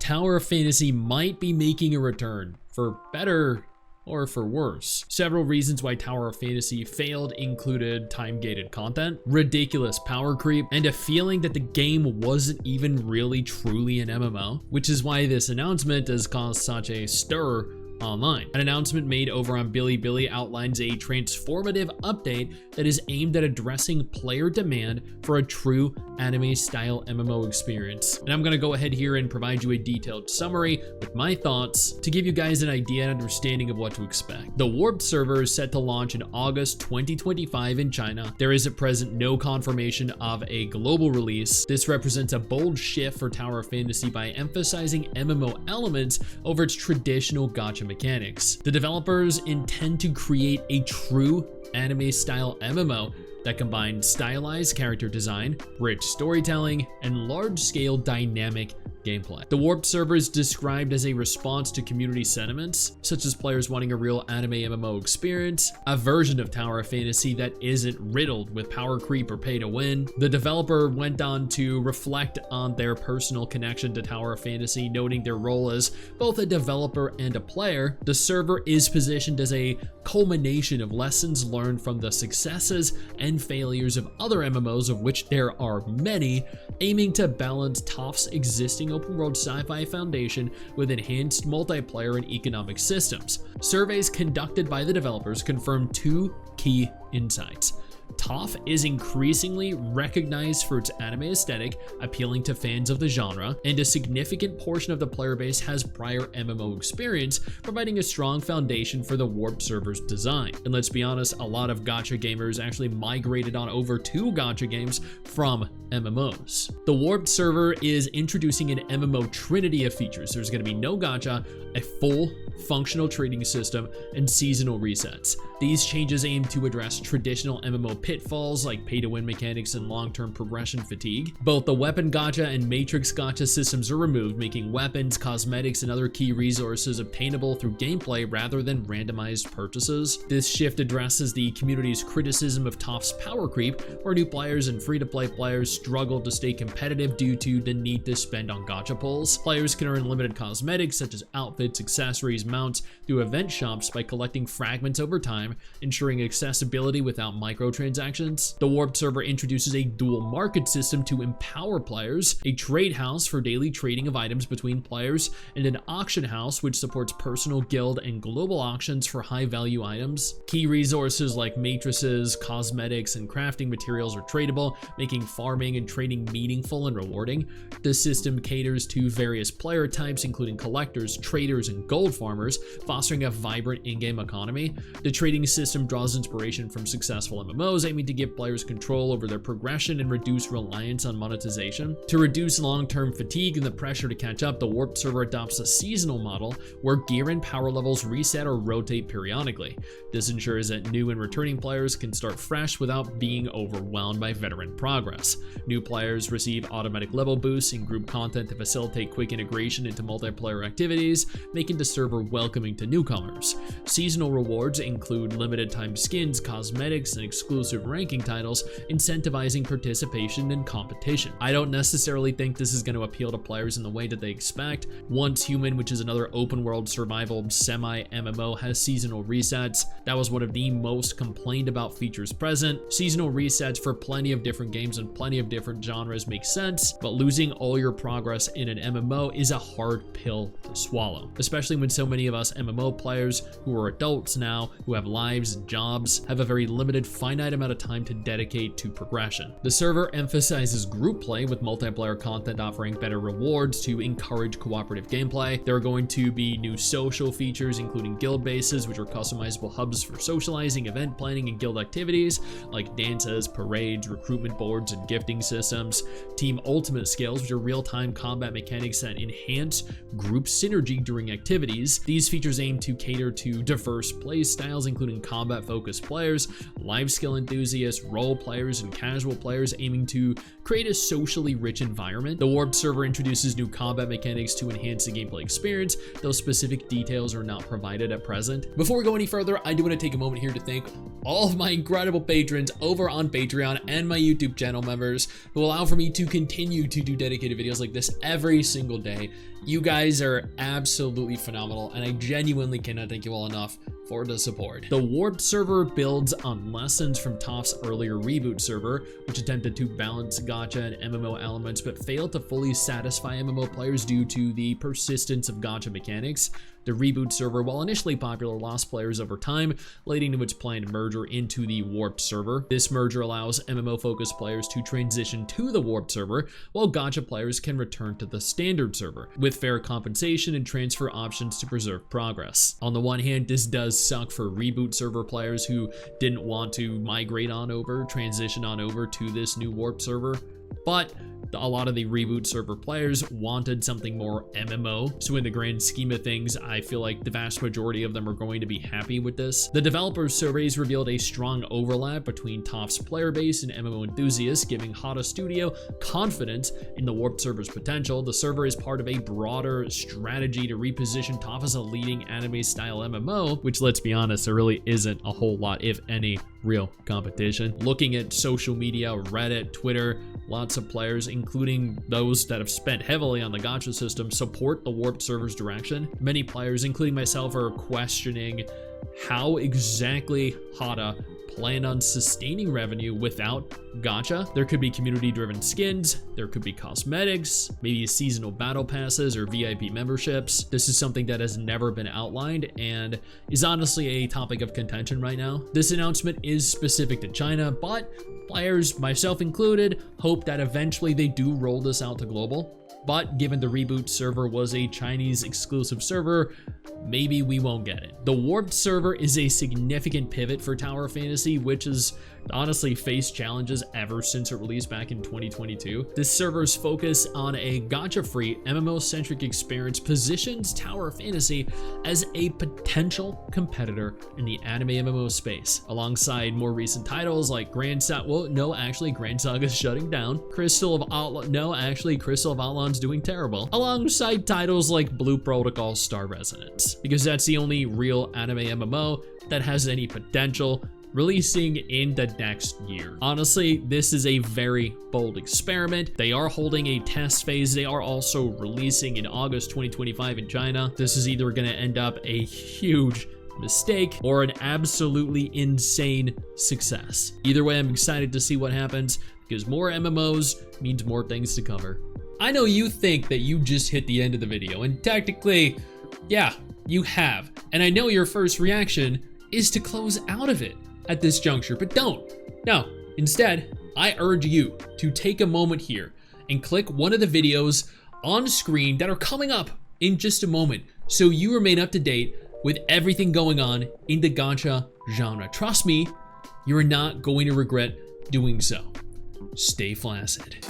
Tower of Fantasy might be making a return, for better or for worse. Several reasons why Tower of Fantasy failed included time-gated content, ridiculous power creep, and a feeling that the game wasn't even really truly an MMO, which is why this announcement has caused such a stir online. An announcement made over on Bilibili outlines a transformative update that is aimed at addressing player demand for a true anime-style MMO experience. And I'm gonna go ahead here and provide you a detailed summary with my thoughts to give you guys an idea and understanding of what to expect. The Warped server is set to launch in August 2025 in China. There is at present no confirmation of a global release. This represents a bold shift for Tower of Fantasy by emphasizing MMO elements over its traditional gacha mechanics. The developers intend to create a true anime-style MMO that combines stylized character design, rich storytelling, and large-scale dynamic gameplay. The Warped server is described as a response to community sentiments, such as players wanting a real anime MMO experience, a version of Tower of Fantasy that isn't riddled with power creep or pay to win. The developer went on to reflect on their personal connection to Tower of Fantasy, noting their role as both a developer and a player. The server is positioned as a culmination of lessons learned from the successes and failures of other MMOs, of which there are many, aiming to balance TOF's existing open world sci-fi foundation with enhanced multiplayer and economic systems. Surveys conducted by the developers confirmed two key insights. TOF is increasingly recognized for its anime aesthetic, appealing to fans of the genre, and a significant portion of the player base has prior MMO experience, providing a strong foundation for the Warped server's design. And let's be honest, a lot of gacha gamers actually migrated on over to gacha games from MMOs. The Warped server is introducing an MMO trinity of features. There's going to be no gacha, a full functional trading system, and seasonal resets. These changes aim to address traditional MMO pitfalls like pay-to-win mechanics and long-term progression fatigue. Both the weapon gacha and matrix gacha systems are removed, making weapons, cosmetics, and other key resources obtainable through gameplay rather than randomized purchases. This shift addresses the community's criticism of TOF's power creep, where new players and free-to-play players struggle to stay competitive due to the need to spend on gacha pulls. Players can earn limited cosmetics such as outfits, accessories, mounts through event shops by collecting fragments over time, ensuring accessibility without microtransactions. The Warped server introduces a dual market system to empower players, a trade house for daily trading of items between players, and an auction house which supports personal guild and global auctions for high-value items. Key resources like matrices, cosmetics, and crafting materials are tradable, making farming and trading meaningful and rewarding. The system caters to various player types, including collectors, traders, and gold farmers, fostering a vibrant in-game economy. The trading system draws inspiration from successful MMOs, aiming to give players control over their progression and reduce reliance on monetization. To reduce long-term fatigue and the pressure to catch up, the Warped server adopts a seasonal model where gear and power levels reset or rotate periodically. This ensures that new and returning players can start fresh without being overwhelmed by veteran progress. New players receive automatic level boosts and group content to facilitate quick integration into multiplayer activities, making the server welcoming to newcomers. Seasonal rewards include limited time skins, cosmetics, and exclusive ranking titles, incentivizing participation and competition. I don't necessarily think this is going to appeal to players in the way that they expect. Once Human, which is another open world survival semi-MMO, has seasonal resets. That was one of the most complained about features present. Seasonal resets for plenty of different games and plenty of different genres make sense, but losing all your progress in an MMO is a hard pill to swallow, especially when so many of us MMO players who are adults now, who have lives and jobs, have a very limited, finite amount of time to dedicate to progression. The server emphasizes group play, with multiplayer content offering better rewards to encourage cooperative gameplay. There are going to be new social features, including guild bases, which are customizable hubs for socializing, event planning, and guild activities like dances, parades, recruitment boards, and gifting systems. Team ultimate skills, which are real-time combat mechanics that enhance group synergy during activities. These features aim to cater to diverse play styles, including combat-focused players, life skill enthusiasts, role players, and casual players, aiming to create a socially rich environment. The Warped server introduces new combat mechanics to enhance the gameplay experience, though specific details are not provided at present. Before we go any further, I do want to take a moment here to thank all of my incredible patrons over on Patreon and my YouTube channel members. subscribers who allow for me to continue to do dedicated videos like this every single day. You guys are absolutely phenomenal, and I genuinely cannot thank you all enough for the support. The Warped server builds on lessons from TOF's earlier Reboot server, which attempted to balance gacha and MMO elements but failed to fully satisfy MMO players due to the persistence of gacha mechanics. The Reboot server, while initially popular, lost players over time, leading to its planned merger into the Warped server. This merger allows MMO-focused players to transition to the Warped server, while gacha players can return to the Standard server, with fair compensation and transfer options to preserve progress. On the one hand, this does suck for Reboot server players who didn't want to migrate on over, transition on over to this new Warped server, but a lot of the Reboot server players wanted something more MMO, so in the grand scheme of things, I feel like the vast majority of them are going to be happy with this. The developers' surveys revealed a strong overlap between TOF's player base and MMO enthusiasts, giving Hada Studio confidence in the Warped server's potential. The server is part of a broader strategy to reposition TOF as a leading anime-style MMO, which, let's be honest, there really isn't a whole lot, if any, real competition. Looking at social media, Reddit, Twitter, lots of players, including those that have spent heavily on the gacha system, support the Warped server's direction. Many players, including myself, are questioning how exactly Hada planned on sustaining revenue without gacha. There could be community-driven skins, there could be cosmetics, maybe seasonal battle passes or VIP memberships. This is something that has never been outlined and is honestly a topic of contention right now. This announcement is specific to China, but players, myself included, hope that eventually they do roll this out to global. But given the Reboot server was a Chinese exclusive server, maybe we won't get it. The Warped server is a significant pivot for Tower of Fantasy, which has honestly faced challenges ever since it released back in 2022. This server's focus on a gacha-free, MMO-centric experience positions Tower of Fantasy as a potential competitor in the anime MMO space, alongside more recent titles like Grand Saga. Well, no, actually, Grand Saga's shutting down. Crystal of Outlaw. No, actually, Crystal of Outlawn's doing terrible. Alongside titles like Blue Protocol Star Resonance, because that's the only real anime MMO that has any potential, releasing in the next year. Honestly, this is a very bold experiment. They are holding a test phase. They are also releasing in August 2025 in China. This is either going to end up a huge mistake or an absolutely insane success. Either way, I'm excited to see what happens, because more MMOs means more things to cover. I know you think that you just hit the end of the video, and technically, yeah, you have. And I know your first reaction is to close out of it at this juncture, but don't. No, instead, I urge you to take a moment here and click one of the videos on screen that are coming up in just a moment, so you remain up to date with everything going on in the gacha genre. Trust me, you are not going to regret doing so. Stay flaccid.